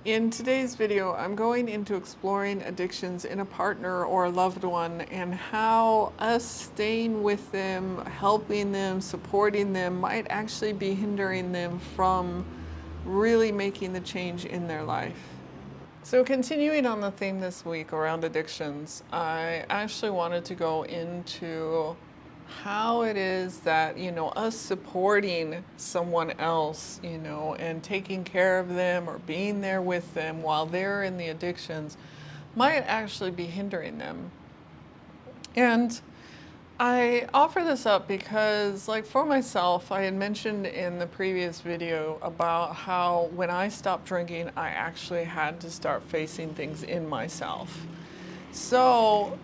In today's video, I'm going into exploring addictions in a partner or a loved one and how us staying with them, helping them, supporting them might actually be hindering them from really making the change in their life. So continuing on the theme this week around addictions, I actually wanted to go into how it is that, us supporting someone else, and taking care of them or being there with them while they're in the addictions might actually be hindering them. And I offer this up because, like, for myself, I had mentioned in the previous video about how when I stopped drinking, I actually had to start facing things in myself. So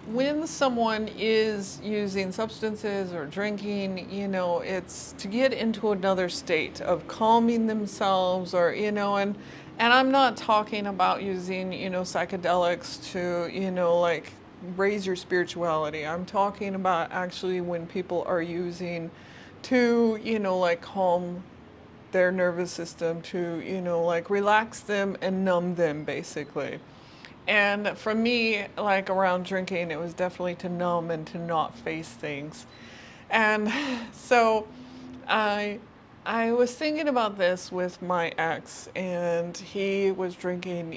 when someone is using substances or drinking, it's to get into another state of calming themselves or, and I'm not talking about using, psychedelics to, like raise your spirituality. I'm talking about actually when people are using to, like calm their nervous system, to, like relax them and numb them basically. And for me, like around drinking, it was definitely to numb and to not face things. And so I I was thinking about this with my ex, and he was drinking,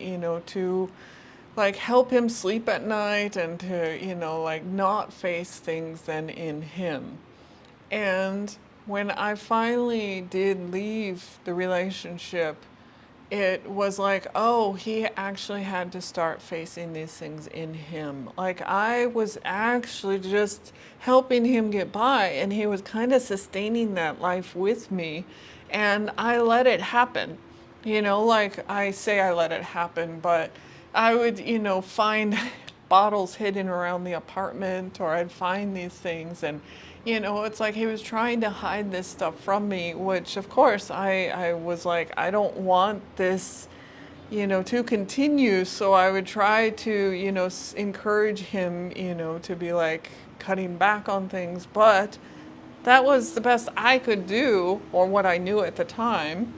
to like help him sleep at night and to, like not face things then in him. And when I finally did leave the relationship, it was like, oh, he actually had to start facing these things in him. Like I was actually just helping him get by, and he was kind of sustaining that life with me. And I let it happen. Like I say I let it happen, but I would, find bottles hidden around the apartment, or I'd find these things, and it's like he was trying to hide this stuff from me, which of course I was like, I don't want this, to continue. So I would try to, encourage him, to be like cutting back on things, but that was the best I could do, or what I knew at the time.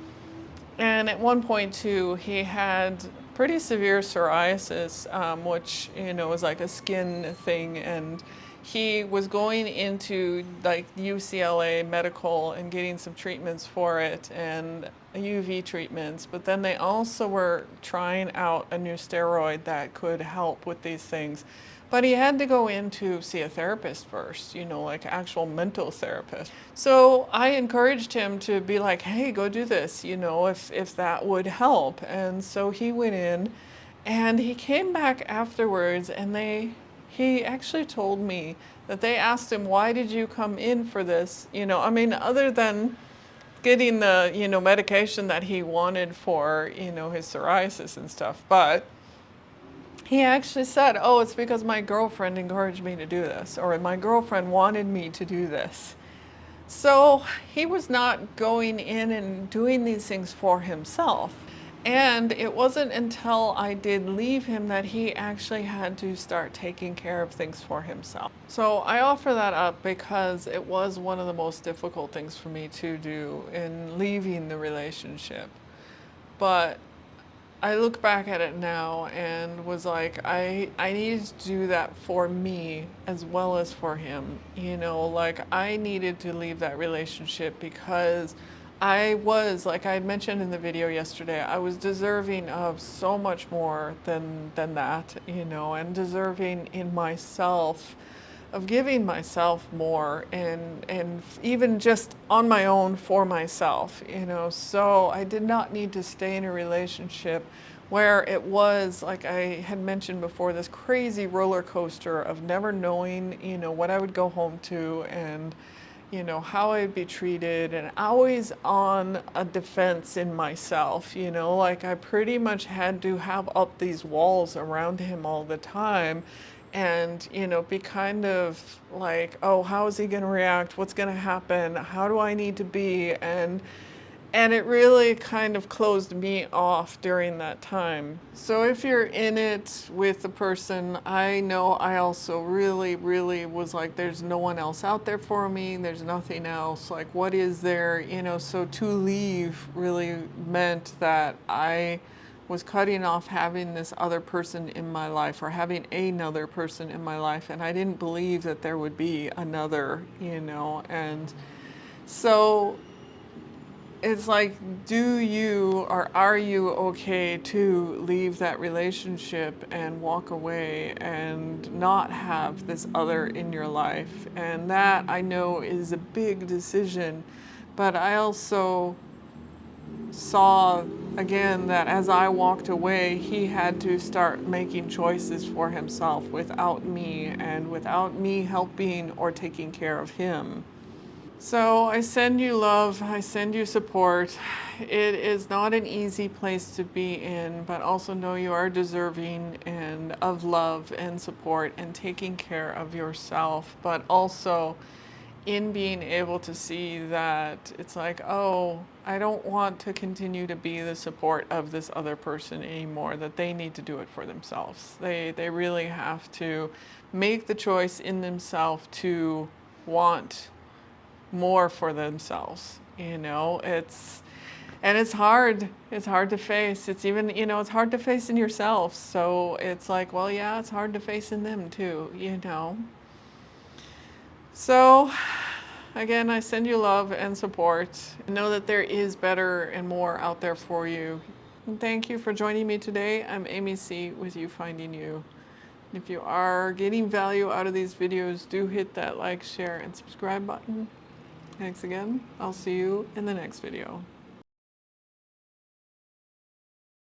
And at one point too, he had pretty severe psoriasis, which, was like a skin thing. And he was going into like UCLA medical and getting some treatments for it and UV treatments. But then they also were trying out a new steroid that could help with these things. But he had to go in to see a therapist first, like actual mental therapist. So I encouraged him to be like, hey, go do this, if that would help. And so he went in, and he came back afterwards, and he actually told me that they asked him, why did you come in for this? Other than getting the, medication that he wanted for, his psoriasis and stuff. But he actually said, oh, it's because my girlfriend encouraged me to do this, or my girlfriend wanted me to do this. So he was not going in and doing these things for himself. And it wasn't until I did leave him that he actually had to start taking care of things for himself. So I offer that up because it was one of the most difficult things for me to do in leaving the relationship. But I look back at it now and was like, I needed to do that for me as well as for him. Like I needed to leave that relationship because I was, like I mentioned in the video yesterday, I was deserving of so much more than that, and deserving in myself of giving myself more, and even just on my own for myself, so I did not need to stay in a relationship where it was, like I had mentioned before, this crazy roller coaster of never knowing, what I would go home to, and how I'd be treated, and always on a defense in myself, like I pretty much had to have up these walls around him all the time, and be kind of like, oh, how is he going to react, what's going to happen, how do I need to be, and it really kind of closed me off during that time. So if you're in it with the person, I know I also really, really was like, there's no one else out there for me. There's nothing else. Like, what is there? So to leave really meant that I was cutting off having this other person in my life or having another person in my life, and I didn't believe that there would be another, and so it's like, do you or are you okay to leave that relationship and walk away and not have this other in your life? And that, I know, is a big decision, but I also saw again that as I walked away, he had to start making choices for himself without me and without me helping or taking care of him. So I send you love, I send you support. It is not an easy place to be in, but also know you are deserving and of love and support and taking care of yourself, but also in being able to see that it's like, oh, I don't want to continue to be the support of this other person anymore, that they need to do it for themselves. They really have to make the choice in themselves to want more for themselves. It's hard. It's hard to face. It's even, it's hard to face in yourself. So it's like, well, yeah, it's hard to face in them too. So again, I send you love and support. Know that there is better and more out there for you. And thank you for joining me today. I'm AmyC with You Finding You. If you are getting value out of these videos, do hit that like, share, and subscribe button. Thanks again. I'll see you in the next video.